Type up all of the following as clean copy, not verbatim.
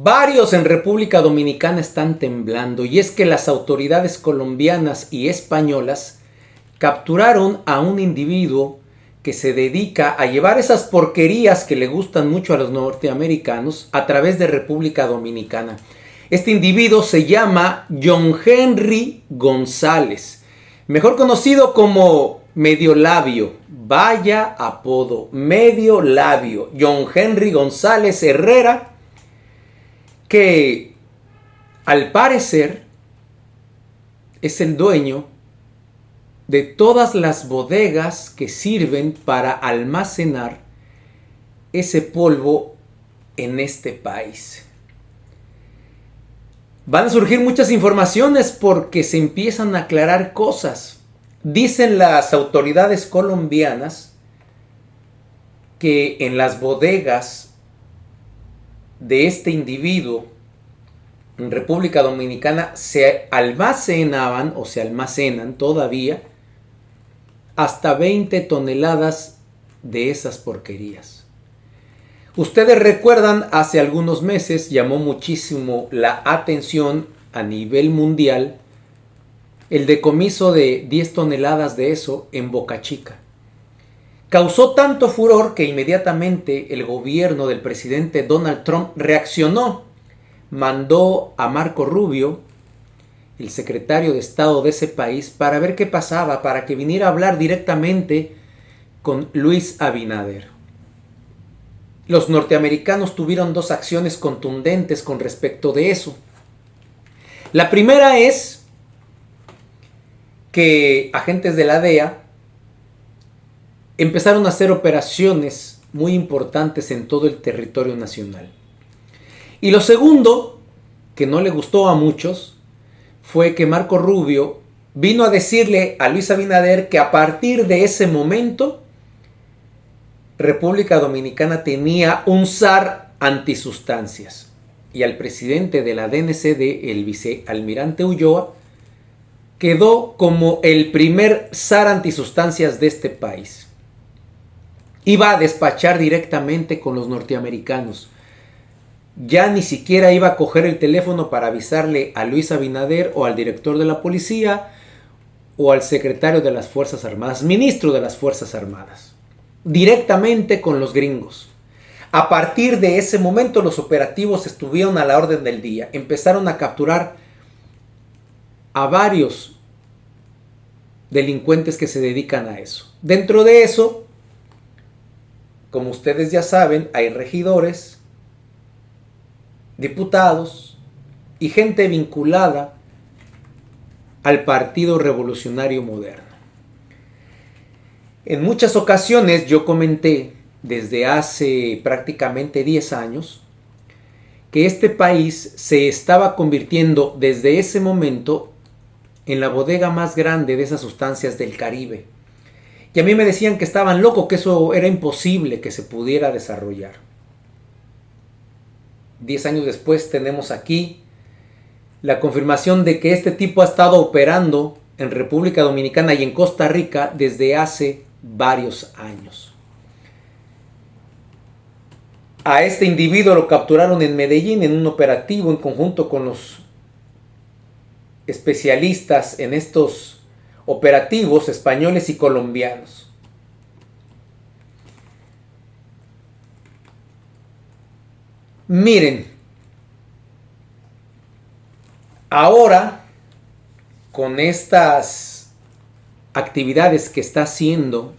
Varios en República Dominicana están temblando, y es que las autoridades colombianas y españolas capturaron a un individuo que se dedica a llevar esas porquerías que le gustan mucho a los norteamericanos a través de República Dominicana. Este individuo se llama John Henry González, mejor conocido como Medio Labio. Vaya apodo, Medio Labio. John Henry González Herrera, que al parecer es el dueño de todas las bodegas que sirven para almacenar ese polvo en este país. Van a surgir muchas informaciones porque se empiezan a aclarar cosas. Dicen las autoridades colombianas que en las bodegas de este individuo en República Dominicana se almacenaban o se almacenan todavía hasta 20 toneladas de esas porquerías. Ustedes recuerdan, hace algunos meses llamó muchísimo la atención a nivel mundial el decomiso de 10 toneladas de eso en Boca Chica. Causó tanto furor que inmediatamente el gobierno del presidente Donald Trump reaccionó. Mandó a Marco Rubio, el secretario de Estado de ese país, para ver qué pasaba, para que viniera a hablar directamente con Luis Abinader. Los norteamericanos tuvieron dos acciones contundentes con respecto de eso. La primera es que agentes de la DEA empezaron a hacer operaciones muy importantes en todo el territorio nacional. Y lo segundo, que no le gustó a muchos, fue que Marco Rubio vino a decirle a Luis Abinader que a partir de ese momento República Dominicana tenía un SAR antisustancias. Y al presidente de la DNCD, el vicealmirante Ulloa, quedó como el primer SAR antisustancias de este país. Iba a despachar directamente con los norteamericanos. Ya ni siquiera iba a coger el teléfono para avisarle a Luis Abinader o al director de la policía o al secretario de las Fuerzas Armadas, ministro de las Fuerzas Armadas. Directamente con los gringos. A partir de ese momento los operativos estuvieron a la orden del día. Empezaron a capturar a varios delincuentes que se dedican a eso. Dentro de eso, como ustedes ya saben, hay regidores, diputados y gente vinculada al Partido Revolucionario Moderno. En muchas ocasiones yo comenté desde hace prácticamente 10 años que este país se estaba convirtiendo desde ese momento en la bodega más grande de esas sustancias del Caribe. Y a mí me decían que estaban locos, que eso era imposible que se pudiera desarrollar. 10 años después tenemos aquí la confirmación de que este tipo ha estado operando en República Dominicana y en Costa Rica desde hace varios años. A este individuo lo capturaron en Medellín en un operativo en conjunto con los especialistas en estos operativos españoles y colombianos. Miren, ahora con estas actividades que está haciendo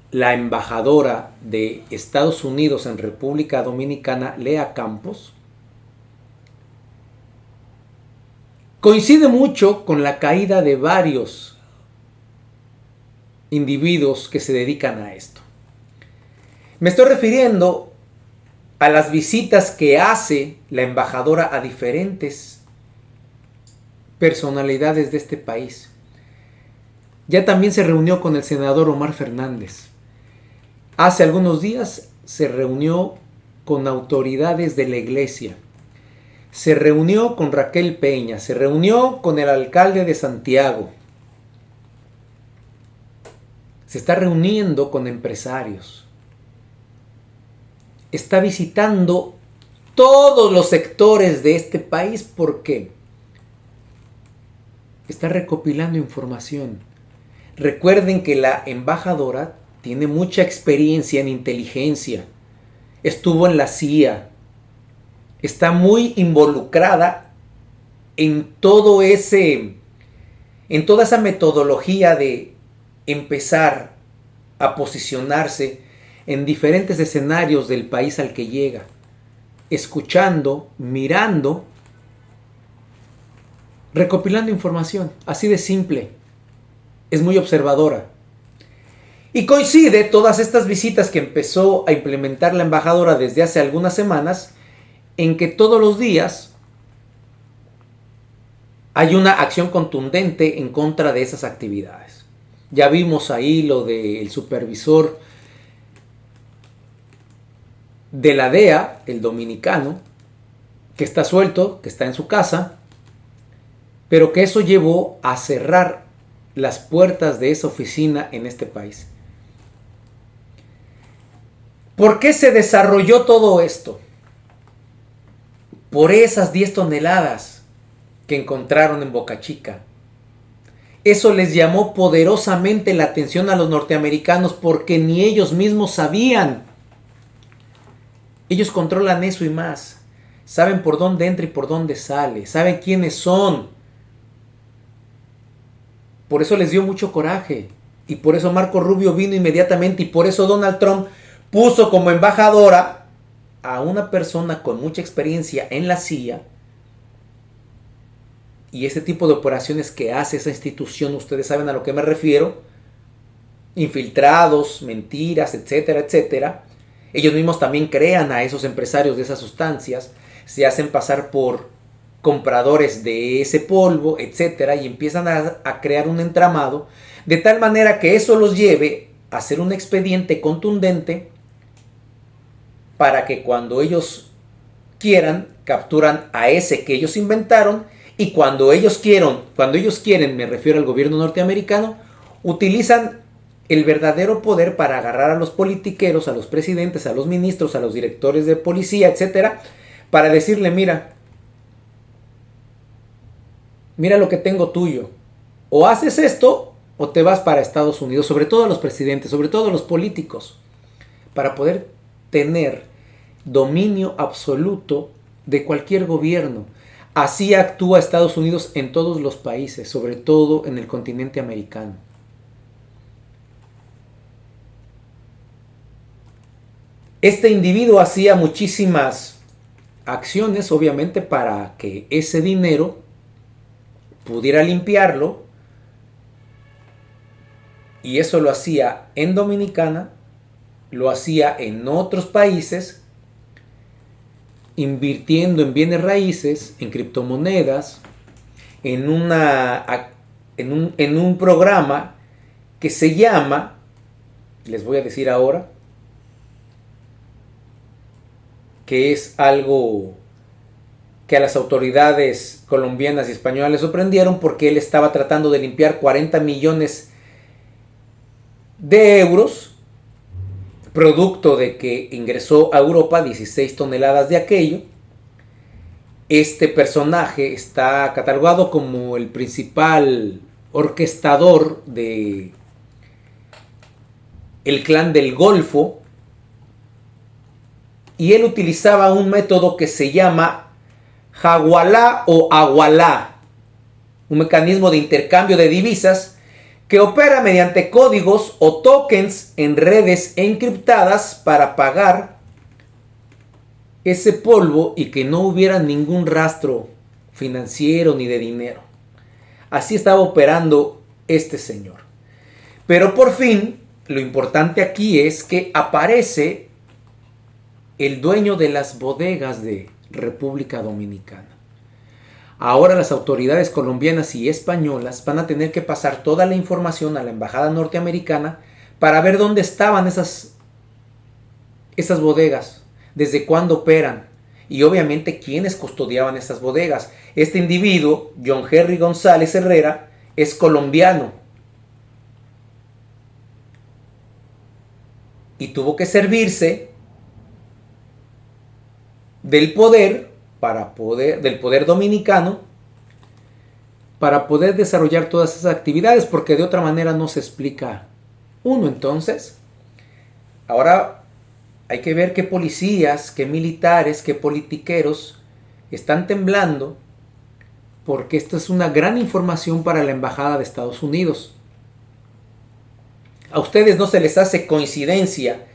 la embajadora de Estados Unidos en República Dominicana, Lea Campos, coincide mucho con la caída de varios individuos que se dedican a esto. Me estoy refiriendo a las visitas que hace la embajadora a diferentes personalidades de este país. Ya también se reunió con el senador Omar Fernández. Hace algunos días se reunió con autoridades de la iglesia. Se reunió con Raquel Peña. Se reunió con el alcalde de Santiago. Se está reuniendo con empresarios. Está visitando todos los sectores de este país porque está recopilando información. Recuerden que la embajadora tiene mucha experiencia en inteligencia, estuvo en la CIA, está muy involucrada en todo en toda esa metodología de empezar a posicionarse en diferentes escenarios del país al que llega, escuchando, mirando, recopilando información, así de simple. Es muy observadora. Y coincide todas estas visitas que empezó a implementar la embajadora desde hace algunas semanas en que todos los días hay una acción contundente en contra de esas actividades. Ya vimos ahí lo del supervisor de la DEA, el dominicano, que está suelto, que está en su casa, pero que eso llevó a cerrar las puertas de esa oficina en este país. ¿Por qué se desarrolló todo esto? Por esas 10 toneladas que encontraron en Boca Chica. Eso les llamó poderosamente la atención a los norteamericanos porque ni ellos mismos sabían. Ellos controlan eso y más. Saben por dónde entra y por dónde sale. Saben quiénes son. Por eso les dio mucho coraje. Y por eso Marco Rubio vino inmediatamente. Y por eso Donald Trump puso como embajadora a una persona con mucha experiencia en la CIA. Y ese tipo de operaciones que hace esa institución, ustedes saben a lo que me refiero. Infiltrados, mentiras, etcétera, etcétera. Ellos mismos también crean a esos empresarios de esas sustancias. Se hacen pasar por compradores de ese polvo, etcétera. Y empiezan a crear un entramado. De tal manera que eso los lleve a hacer un expediente contundente para que cuando ellos quieran, capturan a ese que ellos inventaron. Y cuando ellos quieren, me refiero al gobierno norteamericano, utilizan el verdadero poder para agarrar a los politiqueros, a los presidentes, a los ministros, a los directores de policía, etcétera, para decirle, mira lo que tengo tuyo. O haces esto o te vas para Estados Unidos, sobre todo a los presidentes, sobre todo a los políticos, para poder tener dominio absoluto de cualquier gobierno. Así actúa Estados Unidos en todos los países, sobre todo en el continente americano. Este individuo hacía muchísimas acciones, obviamente, para que ese dinero pudiera limpiarlo. Y eso lo hacía en Dominicana, lo hacía en otros países, invirtiendo en bienes raíces, en criptomonedas, en un programa que se llama, les voy a decir ahora, que es algo que a las autoridades colombianas y españolas les sorprendieron porque él estaba tratando de limpiar 40 millones de euros, producto de que ingresó a Europa 16 toneladas de aquello. Este personaje está catalogado como el principal orquestador de el clan del Golfo, y él utilizaba un método que se llama Hawala o Hawala, un mecanismo de intercambio de divisas que opera mediante códigos o tokens en redes encriptadas para pagar ese polvo y que no hubiera ningún rastro financiero ni de dinero. Así estaba operando este señor. Pero por fin, lo importante aquí es que aparece el dueño de las bodegas de República Dominicana. Ahora las autoridades colombianas y españolas van a tener que pasar toda la información a la embajada norteamericana para ver dónde estaban esas bodegas, desde cuándo operan y obviamente quiénes custodiaban esas bodegas. Este individuo, John Henry González Herrera, es colombiano y tuvo que servirse del poder, del poder dominicano, para poder desarrollar todas esas actividades, porque de otra manera no se explica uno. Entonces, ahora hay que ver qué policías, qué militares, qué politiqueros están temblando, porque esta es una gran información para la Embajada de Estados Unidos. ¿A ustedes no se les hace coincidencia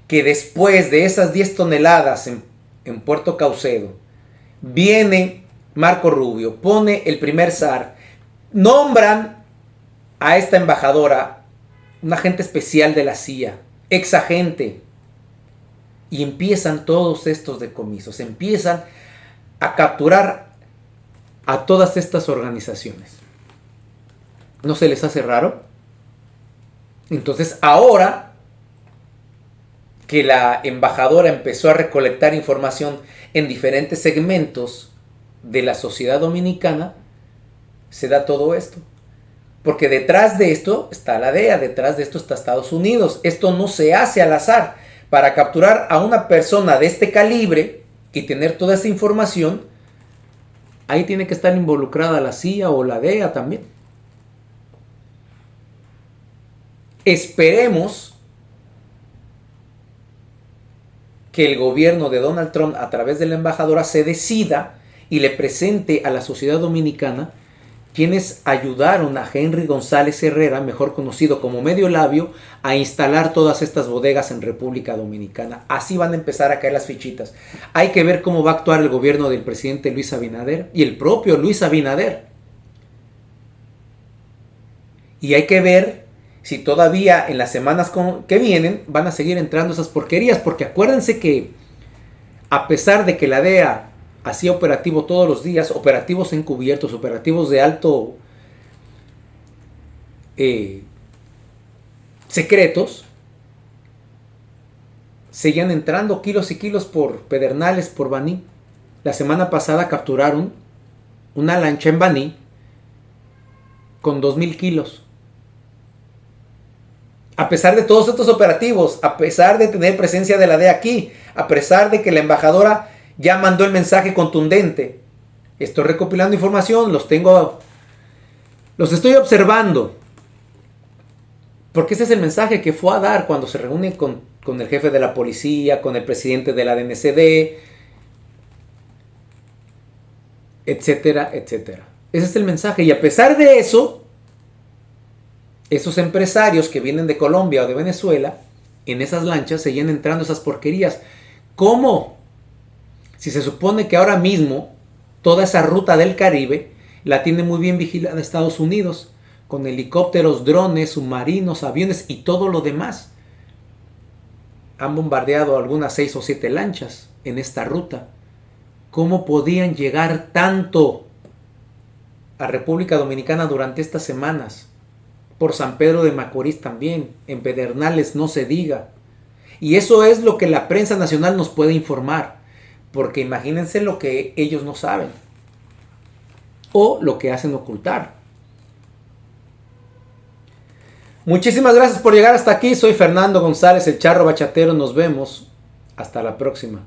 que después de esas 10 toneladas en Puerto Caucedo, viene Marco Rubio, pone el primer SAR, nombran a esta embajadora, un agente especial de la CIA, ex agente, y empiezan todos estos decomisos, empiezan a capturar a todas estas organizaciones? ¿No se les hace raro? Entonces ahora que la embajadora empezó a recolectar información en diferentes segmentos de la sociedad dominicana, se da todo esto. Porque detrás de esto está la DEA, detrás de esto está Estados Unidos. Esto no se hace al azar. Para capturar a una persona de este calibre y tener toda esa información, ahí tiene que estar involucrada la CIA o la DEA también. Esperemos que el gobierno de Donald Trump, a través de la embajadora, se decida y le presente a la sociedad dominicana quienes ayudaron a Henry González Herrera, mejor conocido como Medio Labio, a instalar todas estas bodegas en República Dominicana. Así van a empezar a caer las fichitas. Hay que ver cómo va a actuar el gobierno del presidente Luis Abinader y el propio Luis Abinader. Y hay que ver si todavía en las semanas que vienen van a seguir entrando esas porquerías, porque acuérdense que a pesar de que la DEA hacía operativo todos los días, operativos encubiertos, operativos de alto secretos, seguían entrando kilos y kilos por Pedernales, por Baní. La semana pasada capturaron una lancha en Baní con 2,000 kilos. A pesar de todos estos operativos, a pesar de tener presencia de la DEA aquí, a pesar de que la embajadora ya mandó el mensaje contundente, estoy recopilando información, los estoy observando, porque ese es el mensaje que fue a dar cuando se reúne con el jefe de la policía, con el presidente de la DNCD, etcétera, etcétera. Ese es el mensaje, y a pesar de eso, esos empresarios que vienen de Colombia o de Venezuela, en esas lanchas seguían entrando esas porquerías. ¿Cómo? Si se supone que ahora mismo toda esa ruta del Caribe la tiene muy bien vigilada Estados Unidos, con helicópteros, drones, submarinos, aviones y todo lo demás. Han bombardeado algunas 6 o 7 lanchas en esta ruta. ¿Cómo podían llegar tanto a República Dominicana durante estas semanas? Por San Pedro de Macorís también, en Pedernales no se diga. Y eso es lo que la prensa nacional nos puede informar, porque imagínense lo que ellos no saben o lo que hacen ocultar. Muchísimas gracias por llegar hasta aquí. Soy Fernando González, el Charro Bachatero. Nos vemos. Hasta la próxima.